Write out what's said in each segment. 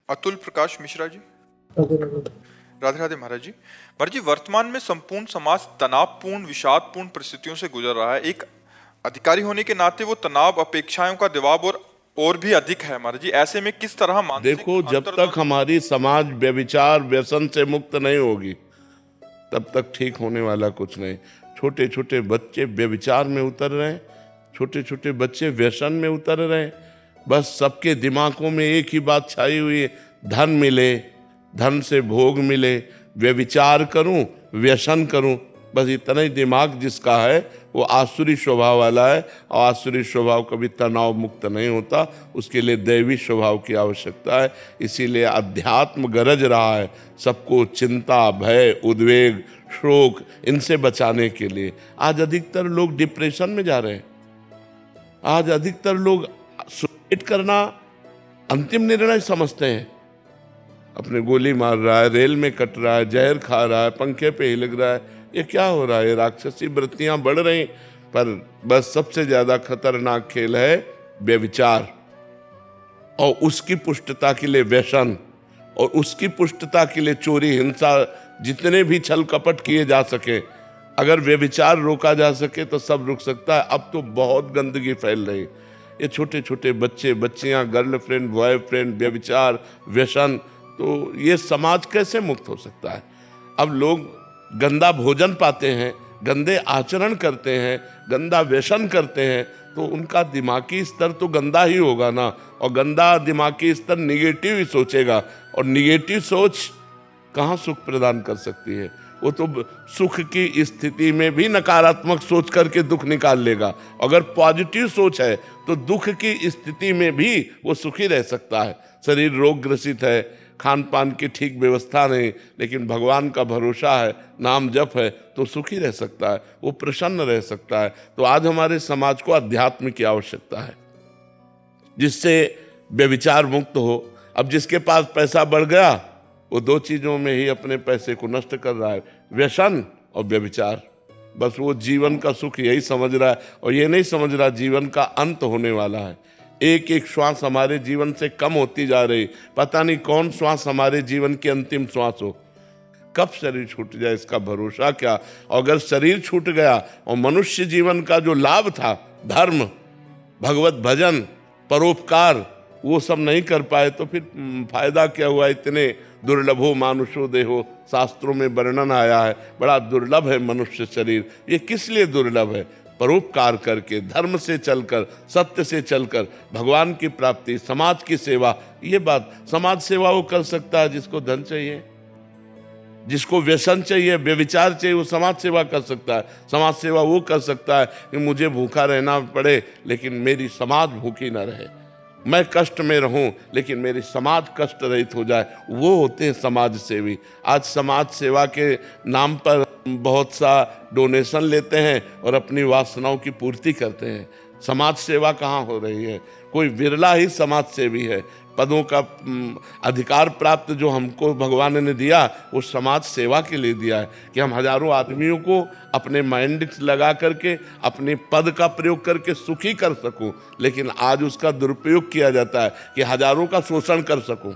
अतुल प्रकाश मिश्रा जी। राधे राधे। राधे राधे महाराज जी। महाराज जी, वर्तमान में संपूर्ण समाज तनावपूर्ण विषादपूर्ण परिस्थितियों से गुजर रहा है। एक अधिकारी होने के नाते वो तनाव, अपेक्षाओं का दबाव और भी अधिक है महाराज जी। ऐसे में किस तरह मानसिक देखो, जब तक हमारी समाज व्यभिचार व्यसन से मुक्त नहीं होगी तब तक ठीक होने वाला कुछ नहीं। छोटे छोटे बच्चे व्यभिचार में उतर रहे हैं, छोटे छोटे बच्चे व्यसन में उतर रहे हैं। बस सबके दिमागों में एक ही बात छाई हुई है, धन मिले, धन से भोग मिले, व्यभिचार करूं, व्यसन करूं। बस इतना ही दिमाग जिसका है वो आसुरी स्वभाव वाला है, और आसुरी स्वभाव कभी तनाव मुक्त नहीं होता। उसके लिए दैवी स्वभाव की आवश्यकता है। इसीलिए अध्यात्म गरज रहा है सबको चिंता, भय, उद्वेग, शोक इनसे बचाने के लिए। आज अधिकतर लोग डिप्रेशन में जा रहे हैं। आज अधिकतर लोग सुसाइड करना अंतिम निर्णय समझते हैं। अपने गोली मार रहा है, रेल में कट रहा है, जहर खा रहा है, पंखे पे ही लग रहा है। ये क्या हो रहा है? राक्षसी वृत्तियां बढ़ रही। पर बस सबसे ज्यादा खतरनाक खेल है व्यभिचार, और उसकी पुष्टता के लिए व्यसन, और उसकी पुष्टता के लिए चोरी, हिंसा, जितने भी छल कपट किए जा सके। अगर व्यभिचार रोका जा सके तो सब रुक सकता है। अब तो बहुत गंदगी फैल रही। ये छोटे छोटे बच्चे, बच्चियां, गर्लफ्रेंड, बॉयफ्रेंड, व्यभिचार, व्यसन, तो ये समाज कैसे मुक्त हो सकता है? अब लोग गंदा भोजन पाते हैं, गंदे आचरण करते हैं, गंदा व्यसन करते हैं, तो उनका दिमागी स्तर तो गंदा ही होगा ना। और गंदा दिमागी स्तर निगेटिव ही सोचेगा, और निगेटिव सोच कहाँ सुख प्रदान कर सकती है? वो तो सुख की स्थिति में भी नकारात्मक सोच करके दुख निकाल लेगा। अगर पॉजिटिव सोच है तो दुख की स्थिति में भी वो सुखी रह सकता है। शरीर रोग ग्रसित है, खान पान की ठीक व्यवस्था नहीं, लेकिन भगवान का भरोसा है, नाम जप है, तो सुखी रह सकता है, वो प्रसन्न रह सकता है। तो आज हमारे समाज को अध्यात्म की आवश्यकता है, जिससे व्यभिचार मुक्त हो। अब जिसके पास पैसा बढ़ गया वो दो चीजों में ही अपने पैसे को नष्ट कर रहा है, व्यसन और व्यभिचार। बस वो जीवन का सुख यही समझ रहा है, और ये नहीं समझ रहा जीवन का अंत होने वाला है। एक एक श्वास हमारे जीवन से कम होती जा रही। पता नहीं कौन श्वास हमारे जीवन की अंतिम श्वास हो, कब शरीर छूट जाए इसका भरोसा क्या। और अगर शरीर छूट गया और मनुष्य जीवन का जो लाभ था, धर्म, भगवत भजन, परोपकार, वो सब नहीं कर पाए तो फिर फायदा क्या हुआ? इतने दुर्लभो मानुषो देहो, शास्त्रों में वर्णन आया है, बड़ा दुर्लभ है मनुष्य शरीर। ये किस लिए दुर्लभ है? परोपकार करके, धर्म से चलकर, सत्य से चलकर भगवान की प्राप्ति, समाज की सेवा। ये बात, समाज सेवा वो कर सकता है जिसको धन चाहिए, जिसको व्यसन चाहिए, व्यभिचार चाहिए, वो समाज सेवा कर सकता है। समाज सेवा वो कर सकता है कि मुझे भूखा रहना पड़े लेकिन मेरी समाज भूखी ना रहे, मैं कष्ट में रहूं लेकिन मेरी समाज कष्ट रहित हो जाए। वो होते हैं समाज सेवी। आज समाज सेवा के नाम पर बहुत सा डोनेशन लेते हैं और अपनी वासनाओं की पूर्ति करते हैं। समाज सेवा कहाँ हो रही है? कोई विरला ही समाज सेवी है। पदों का अधिकार प्राप्त जो हमको भगवान ने दिया वो समाज सेवा के लिए दिया है, कि हम हजारों आदमियों को अपने माइंड लगा करके, अपने पद का प्रयोग करके सुखी कर सकूं। लेकिन आज उसका दुरुपयोग किया जाता है कि हजारों का शोषण कर सकूं।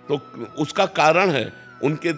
तो उसका कारण है उनके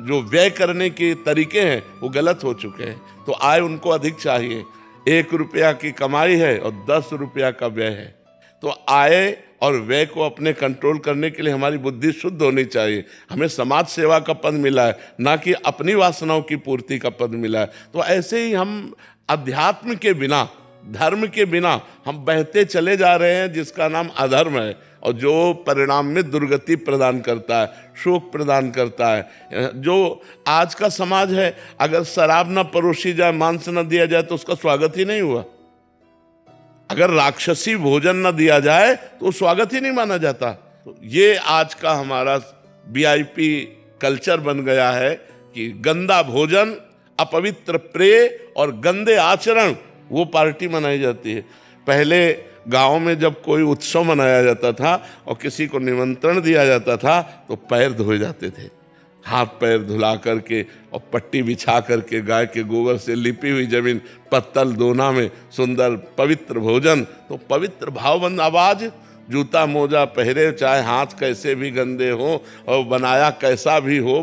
जो व्यय करने के तरीके हैं वो गलत हो चुके हैं। तो आय उनको अधिक चाहिए। 1 रुपया की कमाई है और 10 रुपया का व्यय है। तो आय और व्यय को अपने कंट्रोल करने के लिए हमारी बुद्धि शुद्ध होनी चाहिए। हमें समाज सेवा का पद मिला है, ना कि अपनी वासनाओं की पूर्ति का पद मिला है। तो ऐसे ही हम अध्यात्म के बिना, धर्म के बिना हम बहते चले जा रहे हैं, जिसका नाम अधर्म है, और जो परिणाम में दुर्गति प्रदान करता है, शोक प्रदान करता है। जो आज का समाज है, अगर शराब न परोसी जाए, मांस न दिया जाए तो उसका स्वागत ही नहीं हुआ। अगर राक्षसी भोजन न दिया जाए तो स्वागत ही नहीं माना जाता। तो ये आज का हमारा VIP कल्चर बन गया है कि गंदा भोजन, अपवित्र प्रेय और गंदे आचरण, वो पार्टी मनाई जाती है। पहले गांव में जब कोई उत्सव मनाया जाता था और किसी को निमंत्रण दिया जाता था तो पैर धोए जाते थे, हाथ पैर धुला करके और पट्टी बिछा करके, गाय के गोबर से लिपी हुई जमीन, पत्तल दोना में सुंदर पवित्र भोजन। तो पवित्र भावबंद आवाज जूता मोजा पहरे, चाहे हाथ कैसे भी गंदे हो और बनाया कैसा भी हो,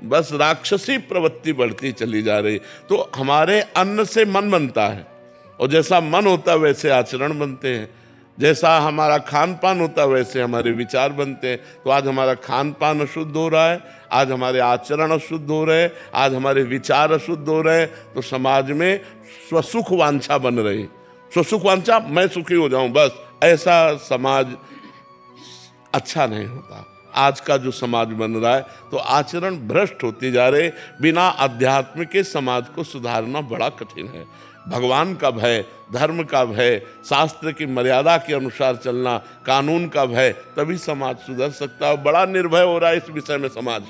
बस राक्षसी प्रवृत्ति बढ़ती चली जा रही। तो हमारे अन्न से मन बनता है, और जैसा मन होता है वैसे आचरण बनते हैं, जैसा हमारा खान पान होता है वैसे हमारे विचार बनते हैं। तो आज हमारा खान पान अशुद्ध हो रहा है, आज हमारे आचरण अशुद्ध हो रहे हैं, आज हमारे विचार अशुद्ध हो रहे हैं, तो समाज में स्वसुख वांछा बन रही। स्वसुख वांछा, मैं सुखी हो जाऊं बस, ऐसा समाज अच्छा नहीं होता। आज का जो समाज बन रहा है तो आचरण भ्रष्ट होते जा रहे। बिना अध्यात्म के समाज को सुधारना बड़ा कठिन है। भगवान का भय, धर्म का भय, शास्त्र की मर्यादा के अनुसार चलना, कानून का भय, तभी समाज सुधर सकता है। बड़ा निर्भय हो रहा है इस विषय में समाज।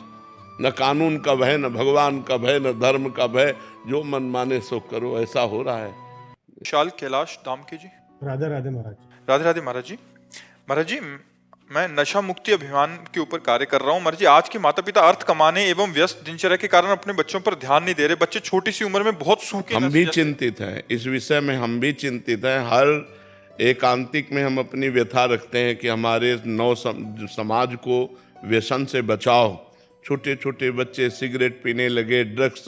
न कानून का भय, न भगवान का भय, न धर्म का भय, जो मन माने सो करो, ऐसा हो रहा है। विशाल कैलाश दामके जी। राधे राधे महाराज। राधे राधे महाराज जी। महाराज जी, मैं नशा मुक्ति अभियान के ऊपर कार्य कर रहा हूँ। महाराज जी, आज के माता पिता अर्थ कमाने एवं व्यस्त दिनचर्या के कारण अपने बच्चों पर ध्यान नहीं दे रहे। बच्चे छोटी सी उम्र में बहुत सूखे। हम भी चिंतित हैं इस विषय में, हम भी चिंतित हैं। हर एकांतिक में हम अपनी व्यथा रखते हैं कि हमारे समाज को व्यसन से बचाओ। छोटे छोटे बच्चे सिगरेट पीने लगे, ड्रग्स,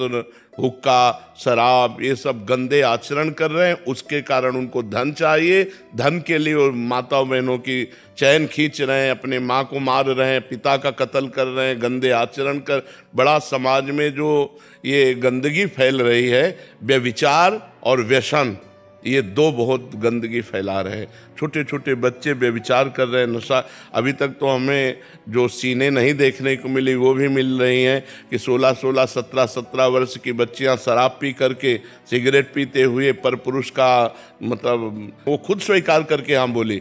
हुक्का, शराब, ये सब गंदे आचरण कर रहे हैं। उसके कारण उनको धन चाहिए, धन के लिए और माता बहनों की चैन खींच रहे हैं, अपने माँ को मार रहे हैं, पिता का कत्ल कर रहे हैं, गंदे आचरण कर। बड़ा समाज में जो ये गंदगी फैल रही है, व्यभिचार और व्यसन, ये दो बहुत गंदगी फैला रहे हैं। छोटे छोटे बच्चे व्यभिचार कर रहे हैं, नशा। अभी तक तो हमें जो सीने नहीं देखने को मिली वो भी मिल रही हैं कि 16-16, 17-17 वर्ष की बच्चियां शराब पी करके, सिगरेट पीते हुए पर पुरुष का मतलब वो खुद स्वीकार करके हम बोली।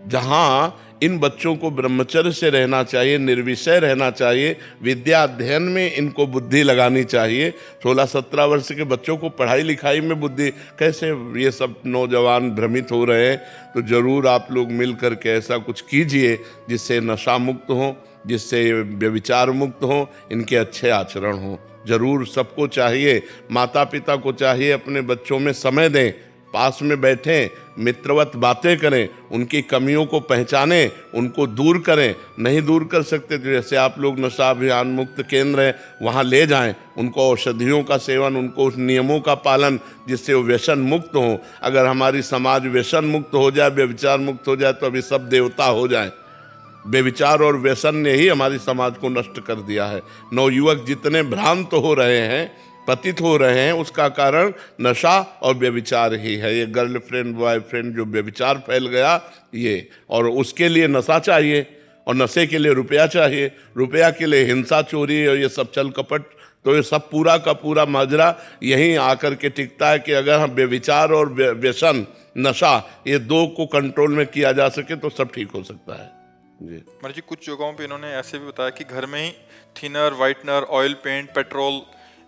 जहाँ इन बच्चों को ब्रह्मचर्य से रहना चाहिए, निर्विषय रहना चाहिए, विद्या अध्ययन में इनको बुद्धि लगानी चाहिए। 16-17 वर्ष के बच्चों को पढ़ाई लिखाई में बुद्धि, कैसे ये सब नौजवान भ्रमित हो रहे हैं। तो जरूर आप लोग मिल करके ऐसा कुछ कीजिए जिससे नशा मुक्त हो, जिससे व्यभिचार मुक्त हो, इनके अच्छे आचरण हो। जरूर सबको चाहिए, माता पिता को चाहिए अपने बच्चों में समय दें, पास में बैठें, मित्रवत बातें करें, उनकी कमियों को पहचानें, उनको दूर करें। नहीं दूर कर सकते तो जैसे आप लोग नशा अभियान मुक्त केंद्र है वहाँ ले जाएं, उनको औषधियों का सेवन, उनको उस नियमों का पालन, जिससे वो व्यसन मुक्त हो। अगर हमारी समाज व्यसन मुक्त हो जाए, व्यभिचार मुक्त हो जाए, तो अभी सब देवता हो जाए। व्यभिचार और व्यसन ने ही हमारी समाज को नष्ट कर दिया है। नवयुवक जितने भ्रांत हो रहे हैं, पतित हो रहे हैं, उसका कारण नशा और व्यभिचार ही है। ये गर्लफ्रेंड बॉयफ्रेंड जो व्यभिचार फैल गया ये, और उसके लिए नशा चाहिए, और नशे के लिए रुपया चाहिए, रुपया के लिए हिंसा, चोरी और ये सब छल कपट। तो ये सब पूरा का पूरा माजरा यहीं आकर के टिकता है कि अगर हम व्यभिचार और व्यसन, नशा, ये दो को कंट्रोल में किया जा सके तो सब ठीक हो सकता है जी। महाराज जी, कुछ जगहों पे इन्होंने ऐसे भी बताया कि घर में ही thinner, whitener, oil paint, petrol,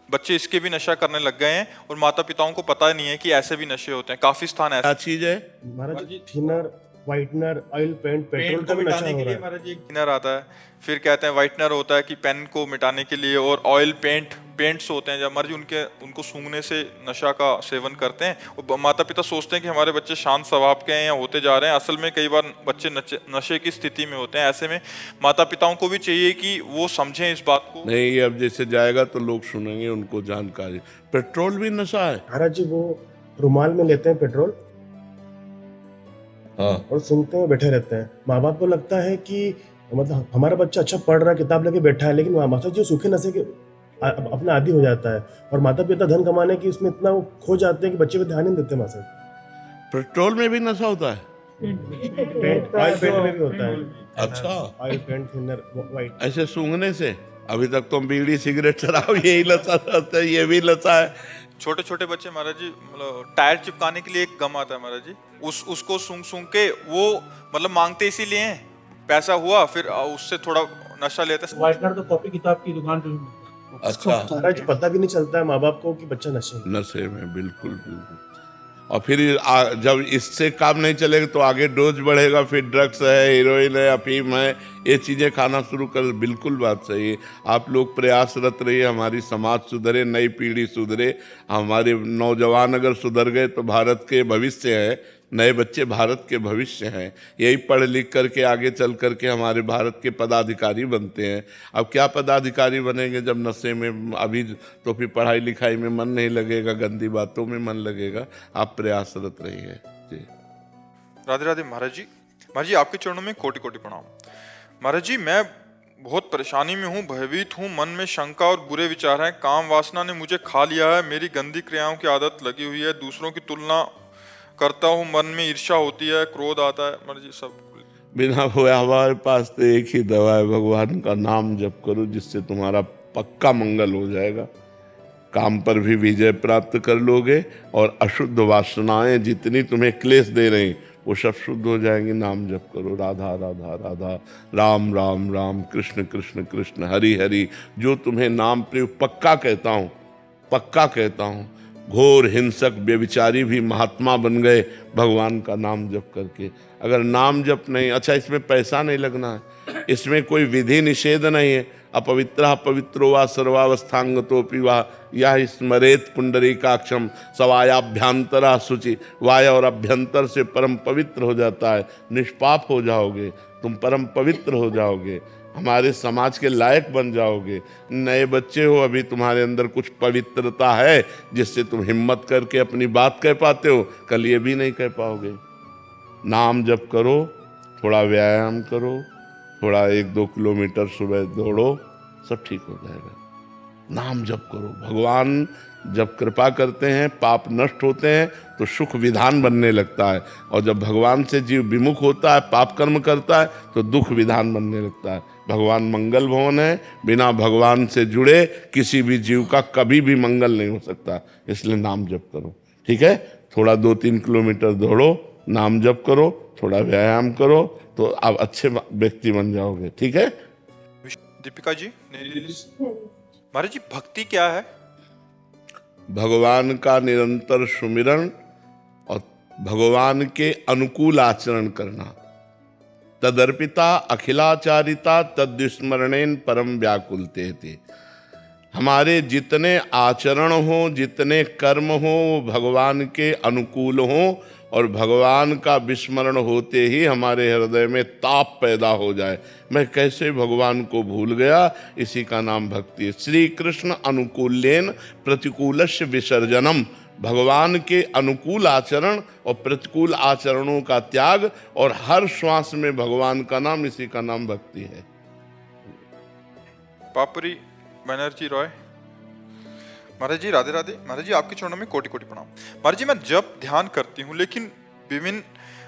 बच्चे इसके भी नशा करने लग गए हैं और माता पिताओं को पता नहीं है कि ऐसे भी नशे होते हैं। काफी स्थान ऐसा चीज है Maharaj ji, thinner, whitener, oil paint, petrol का भी नशा हो रहा है। महाराज जी, थिनर आता है, फिर कहते हैं व्हाइटनर होता है कि पेन को मिटाने के लिए, और ऑयल पेंट्स होते हैं जब महाराज जी उनको सूंघने से नशा का सेवन करते हैं। और माता पिता सोचते हैं कि हमारे बच्चे शांत स्वभाव के हैं या होते जा रहे हैं, असल में कई बार बच्चे नशे की स्थिति में होते हैं। ऐसे में माता पिताओं को भी चाहिए कि वो समझें इस बात को। नहीं, ये अब जैसे जाएगा तो लोग सुनेंगे, उनको जानकारी। पेट्रोल भी नशा है महाराज जी, वो रुमाल में लेते हैं पेट्रोल, हाँ, और सूंघते हैं, बैठे रहते हैं। माँ बाप को लगता है कि मतलब हमारा बच्चा अच्छा पढ़ रहा है, किताब लेके बैठा है, लेकिन माता जी सूखे नशे के अपना आदी हो जाता है, और माता पिता धन कमाने की उसमें इतना वो खो जाते हैं कि बच्चे पे ध्यान नहीं देते। माता पेट्रोल में भी नशा होता है, पेंट, ऑयल पेंट में भी होता है। अच्छा, ऑयल पेंट, थिनर, व्हाइट, ऐसे सूंघने से। अभी तक तो बीड़ी, सिगरेट, शराब यही लता रहता है, ये भी लता है। छोटे छोटे बच्चे महाराज जी, मतलब टायर चिपकाने के लिए एक गम आता है महाराज जी, उसको सूंघ के वो मतलब मांगते इसीलिए हैं, पैसा हुआ फिर उससे थोड़ा नशा लेते हैं। व्हाइटनर तो कॉपी किताब की दुकान पे। अच्छा, महाराज पता भी नहीं चलता है माँ बाप को कि बच्चा नशे में। नशे में, बिल्कुल बिल्कुल। और फिर जब इससे काम नहीं चलेगा तो आगे डोज बढ़ेगा, फिर ड्रग्स है, हीरोइन है, अफीम है, ये चीज़ें खाना शुरू कर। बिल्कुल बात सही है। आप लोग प्रयासरत रहिए, हमारी समाज सुधरे, नई पीढ़ी सुधरे। हमारे नौजवान अगर सुधर गए तो भारत के भविष्य है, नए बच्चे भारत के भविष्य हैं, यही पढ़ लिख करके आगे चल करके हमारे भारत के पदाधिकारी बनते हैं। अब क्या पदाधिकारी बनेंगे जब नशे में, अभी तो फिर पढ़ाई लिखाई में मन नहीं लगेगा, गंदी बातों में मन लगेगा। आप प्रयासरत रहिए जी। राधे राधे महाराज जी। महाराज जी आपके चरणों में कोटि कोटि प्रणाम। महाराज जी मैं बहुत परेशानी में हूँ, भयभीत हूँ, मन में शंका और बुरे विचार हैं, काम वासना ने मुझे खा लिया है, मेरी गंदी क्रियाओं की आदत लगी हुई है, दूसरों की तुलना करता हूँ, मन में ईर्ष्या होती है, क्रोध आता है। महाराज जी सब बिना हुए हमारे पास तो एक ही दवा है, भगवान का नाम जप करो, जिससे तुम्हारा पक्का मंगल हो जाएगा। काम पर भी विजय प्राप्त कर लोगे और अशुद्ध वासनाएं जितनी तुम्हें क्लेश दे रही वो सब शुद्ध हो जाएंगी। नाम जप करो, राधा राधा राधा, राम राम राम, कृष्ण कृष्ण कृष्ण, हरि हरि। जो तुम्हें नाम प्रयोग पक्का कहता हूँ, पक्का कहता हूँ, घोर हिंसक व्यभिचारी भी महात्मा बन गए भगवान का नाम जप करके। अगर नाम जप नहीं, अच्छा इसमें पैसा नहीं लगना है, इसमें कोई विधि निषेध नहीं है। अपवित्र पवित्रो वा सर्वावस्थांगतोपि वा यह स्मरेत पुंडरीकाक्षम सवायाभ्यंतरा शुचि। वाय और अभ्यंतर से परम पवित्र हो जाता है, निष्पाप हो जाओगे, तुम परम पवित्र हो जाओगे, हमारे समाज के लायक बन जाओगे। नए बच्चे हो, अभी तुम्हारे अंदर कुछ पवित्रता है जिससे तुम हिम्मत करके अपनी बात कह पाते हो, कल ये भी नहीं कह पाओगे। नाम जप करो, थोड़ा व्यायाम करो, थोड़ा 1-2 किलोमीटर सुबह दौड़ो, सब ठीक हो जाएगा। नाम जप करो, भगवान जब कृपा करते हैं, पाप नष्ट होते हैं तो सुख विधान बनने लगता है, और जब भगवान से जीव विमुख होता है, पाप कर्म करता है, तो दुख विधान बनने लगता है। भगवान मंगल भवन है, बिना भगवान से जुड़े किसी भी जीव का कभी भी मंगल नहीं हो सकता। इसलिए नाम जप करो, ठीक है। थोड़ा 2-3 किलोमीटर दौड़ो, नाम जप करो, थोड़ा व्यायाम करो, तो आप अच्छे व्यक्ति बन जाओगे, ठीक है। दीपिका जी महाराज जी भक्ति क्या है? भगवान का निरंतर सुमिरन और भगवान के अनुकूल आचरण करना। तदर्पिता अखिलाचारिता तद्विस्मरणेन परम व्याकुलते थे। हमारे जितने आचरण हो, जितने कर्म हो, वो भगवान के अनुकूल हो, और भगवान का विस्मरण होते ही हमारे हृदय में ताप पैदा हो जाए, मैं कैसे भगवान को भूल गया। इसी का नाम भक्ति है। श्री कृष्ण अनुकूल्येन प्रतिकूलस्य विसर्जनम। भगवान के अनुकूल आचरण और प्रतिकूल आचरणों का त्याग, और हर श्वास में भगवान का नाम, इसी का नाम भक्ति है। पापरी बनर्जी रॉय महाराज जी राधे राधे। महाराज जी आपके चरणों में कोटि कोटि प्रणाम। महाराज जी मैं जब ध्यान करती हूँ लेकिन विभिन्न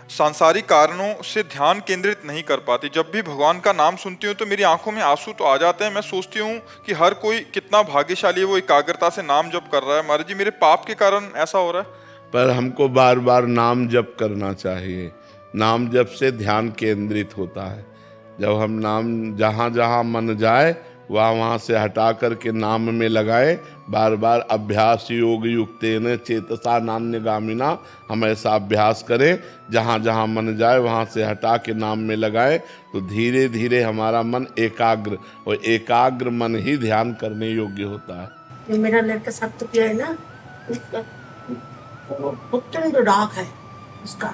सांसारिक कारणों से ध्यान केंद्रित नहीं कर पाती। जब भी भगवान का नाम सुनती हूँ तो मेरी आंखों में आंसू तो आ जाते हैं। मैं सोचती हूँ कि हर कोई कितना भाग्यशाली है, वो एकाग्रता से नाम जप कर रहा है। महाराज जी मेरे पाप के कारण ऐसा हो रहा है। पर हमको बार बार नाम जप करना चाहिए। नाम जप से ध्यान केंद्रित होता है। जब हम नाम जहाँ जहाँ मन जाए वहाँ से हटा करके नाम में लगाएं। बार बार अभ्यास योग युक्तेन चेतसा नान्यगामिना, हम ऐसा अभ्यास करें, जहाँ जहाँ मन जाए वहाँ से हटा के नाम में लगाएं, तो धीरे धीरे हमारा मन एकाग्र, और एकाग्र मन ही ध्यान करने योग्य होता है। जो मेरा लड़का सप्तप्रिय है ना, उसका प्रचंड राग है उसका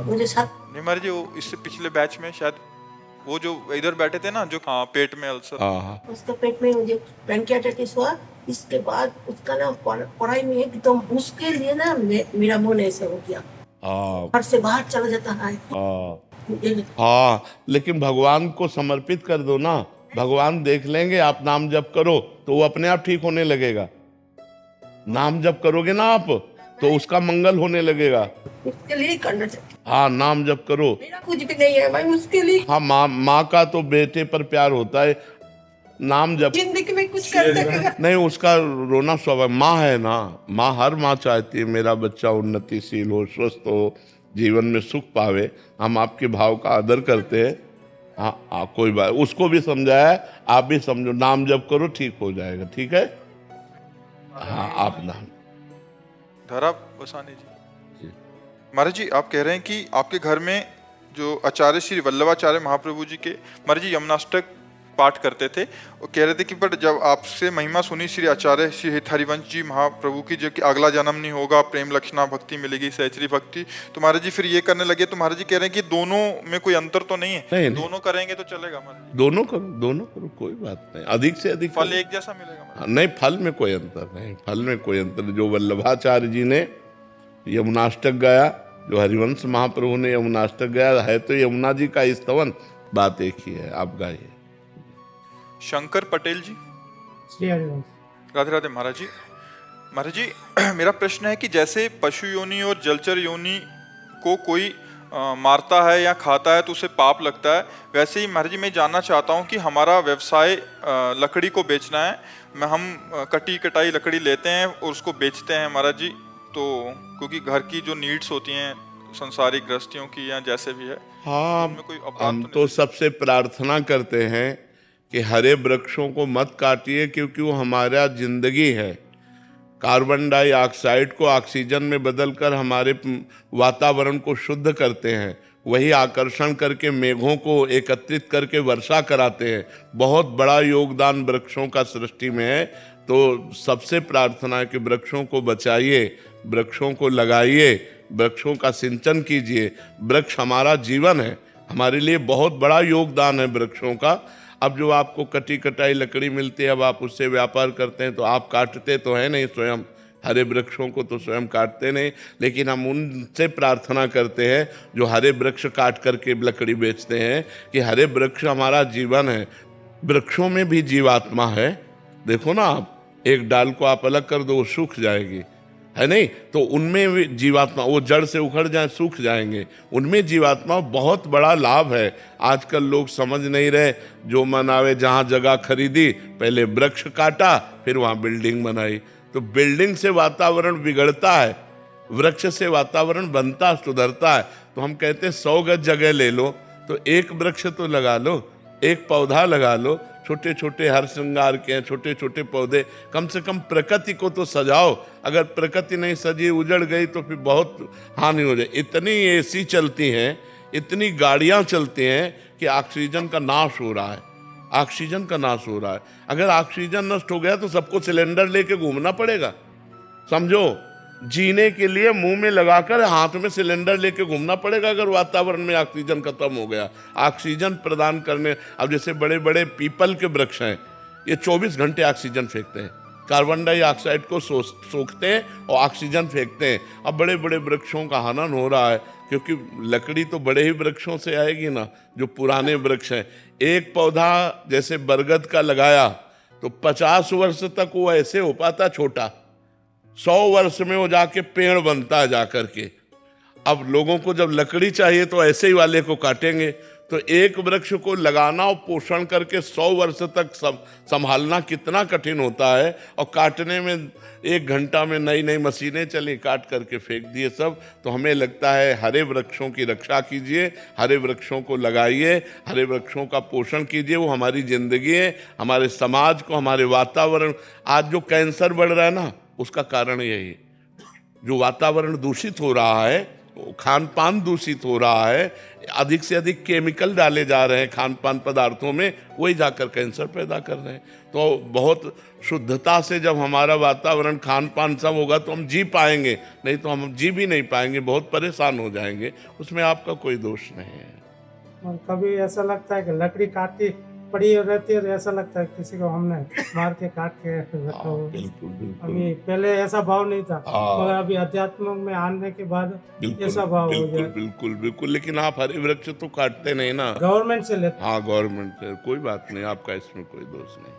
मुझे साथ। नहीं महाराज जी वो इससे पिछले बैच में शायद वो जो इधर बैठे थे ना, जो पेट में अल्सर, उसके पेट में मुझे पैंक्रियाटाइटिस हुआ। इसके बाद उसका ना पढ़ाई में एकदम उसके लिए ना मेरा मन ऐसे हो गया, घर से बाहर चला जाता है। हाँ, लेकिन भगवान को समर्पित कर दो ना, भगवान देख लेंगे। आप नाम जप करो तो वो अपने आप ठीक होने लगेगा। नाम जप करोगे ना आप तो उसका मंगल होने लगेगा। उसके लिए करना चाहिए। हाँ, नाम जप करो। मेरा कुछ भी नहीं है, मैं उसके लिए। हाँ, माँ का तो बेटे पर प्यार होता है। नाम जप जिंदगी में कुछ कर सकेगा नहीं, उसका रोना स्वाभाविक। माँ है ना, माँ, हर माँ चाहती है मेरा बच्चा उन्नतिशील हो, स्वस्थ हो, जीवन में सुख पावे। हम आपके भाव का आदर करते हैं। हाँ, कोई बात, उसको भी समझाया, आप भी समझो। नाम जप करो, ठीक हो जाएगा, ठीक है। हाँ, आप नाम धरा बसानी जी। महाराज जी आप कह रहे हैं कि आपके घर में जो आचार्य श्री वल्लभाचार्य महाप्रभु जी के, महाराज जी यमुनाष्टक पाठ करते थे, वो कह रहे थे कि पर जब आपसे महिमा सुनी श्री आचार्य श्री हरिवंश जी महाप्रभु की, जो कि अगला जन्म नहीं होगा, प्रेम लक्षणा भक्ति मिलेगी, सहचरी भक्ति, तो महाराज जी फिर ये करने लगे। तो महाराज जी कह रहे हैं कि दोनों में कोई अंतर तो नहीं है? नहीं, दोनों करेंगे तो चलेगा महाराज जी? दोनों करो, कोई बात नहीं, अधिक से अधिक फल करो। एक जैसा मिलेगा महाराज? नहीं, फल में कोई अंतर नहीं, फल में कोई अंतर। जो वल्लभाचार्य जी ने यमुनाष्टक गाया, जो हरिवंश महाप्रभु ने यमुनाष्टक गाया है, तो यमुना जी का स्तवन, बात एक ही है, आप गाइए। शंकर पटेल जी, श्री हरिवंश। राधे राधे महाराज जी। महाराज जी मेरा प्रश्न है कि जैसे पशु योनि और जलचर योनि को कोई मारता है या खाता है तो उसे पाप लगता है, वैसे ही महाराज जी मैं जानना चाहता हूँ कि हमारा व्यवसाय लकड़ी को बेचना है, हम कटी कटाई लकड़ी लेते हैं और उसको बेचते हैं महाराज जी, तो क्योंकि घर की जो नीड्स होती हैं संसारिक गृहस्थियों की या जैसे भी है, हाँ, उनमें कोई अपराध हम तो तो सबसे प्रार्थना करते हैं कि हरे वृक्षों को मत काटिए, क्योंकि वो हमारा जिंदगी है। कार्बन डाइऑक्साइड को ऑक्सीजन में बदलकर हमारे वातावरण को शुद्ध करते हैं, वही आकर्षण करके मेघों को एकत्रित करके वर्षा कराते हैं। बहुत बड़ा योगदान वृक्षों का सृष्टि में है। तो सबसे प्रार्थना है कि वृक्षों को बचाइए, वृक्षों को लगाइए, वृक्षों का सिंचन कीजिए। वृक्ष हमारा जीवन है, हमारे लिए बहुत बड़ा योगदान है वृक्षों का। अब जो आपको कटी कटाई लकड़ी मिलती है, अब आप उससे व्यापार करते हैं, तो आप काटते तो है नहीं स्वयं, हरे वृक्षों को तो स्वयं काटते नहीं, लेकिन हम उनसे प्रार्थना करते हैं जो हरे वृक्ष काट करके लकड़ी बेचते हैं, कि हरे वृक्ष हमारा जीवन है। वृक्षों में भी जीवात्मा है। देखो ना, आप एक डाल को आप अलग कर दो, वो सूख जाएगी, है नहीं? तो उनमें भी जीवात्मा, वो जड़ से उखड़ जाए, सूख जाएंगे, उनमें जीवात्मा बहुत बड़ा लाभ है। आजकल लोग समझ नहीं रहे, जो मनावे जहाँ जगह खरीदी, पहले वृक्ष काटा, फिर वहाँ बिल्डिंग बनाई। तो बिल्डिंग से वातावरण बिगड़ता है, वृक्ष से वातावरण बनता सुधरता है। तो हम कहते हैं 100 गज जगह ले लो तो एक वृक्ष तो लगा लो, एक पौधा लगा लो। छोटे छोटे हर श्रृंगार के हैं छोटे छोटे पौधे, कम से कम प्रकृति को तो सजाओ। अगर प्रकृति नहीं सजी, उजड़ गई, तो फिर बहुत हानि हो जाए। इतनी एसी चलती हैं, इतनी गाड़ियां चलती हैं कि ऑक्सीजन का नाश हो रहा है, ऑक्सीजन का नाश हो रहा है। अगर ऑक्सीजन नष्ट हो गया तो सबको सिलेंडर लेके घूमना पड़ेगा, समझो। जीने के लिए मुंह में लगाकर हाथ में सिलेंडर लेके घूमना पड़ेगा अगर वातावरण में ऑक्सीजन खत्म हो गया। ऑक्सीजन प्रदान करने, अब जैसे बड़े बड़े पीपल के वृक्ष हैं, ये 24 घंटे ऑक्सीजन फेंकते हैं, कार्बन डाइऑक्साइड को सोखते हैं और ऑक्सीजन फेंकते हैं। अब बड़े बड़े वृक्षों का हनन हो रहा है, क्योंकि लकड़ी तो बड़े ही वृक्षों से आएगी ना, जो पुराने वृक्ष हैं। एक पौधा जैसे बरगद का लगाया तो 50 वर्ष तक वो ऐसे हो पाता छोटा, 100 वर्ष में वो जाके पेड़ बनता है जाकर के। अब लोगों को जब लकड़ी चाहिए तो ऐसे ही वाले को काटेंगे। तो एक वृक्ष को लगाना और पोषण करके 100 वर्ष तक संभालना कितना कठिन होता है, और काटने में 1 घंटा में नई नई मशीनें चली, काट करके फेंक दिए सब। तो हमें लगता है हरे वृक्षों की रक्षा कीजिए, हरे वृक्षों को लगाइए, हरे वृक्षों का पोषण कीजिए। वो हमारी जिंदगी है, हमारे समाज को, हमारे वातावरण। आज जो कैंसर बढ़ रहा है ना, उसका कारण यही है, जो वातावरण दूषित हो रहा है, खान पान दूषित हो रहा है, अधिक से अधिक केमिकल डाले जा रहे हैं खान पान पदार्थों में, वही जाकर कैंसर पैदा कर रहे हैं। तो बहुत शुद्धता से जब हमारा वातावरण खान पान सब होगा तो हम जी पाएंगे, नहीं तो हम जी भी नहीं पाएंगे, बहुत परेशान हो जाएंगे। उसमें आपका कोई दोष नहीं है। और कभी ऐसा लगता है कि लकड़ी काटती पड़ी रहती है, तो ऐसा लगता है किसी को हमने मार के काट के रखा हो। बिल्कुल बिल्कुल, अभी पहले ऐसा भाव नहीं था, हाँ। मगर अभी अध्यात्म में आने के बाद ऐसा भाव हो बिल्कुल गया। बिल्कुल बिल्कुल। लेकिन आप हरे वृक्ष तो काटते नहीं ना, गवर्नमेंट से लेते। हाँ गवर्नमेंट से, कोई बात नहीं, आपका इसमें कोई दोष नहीं।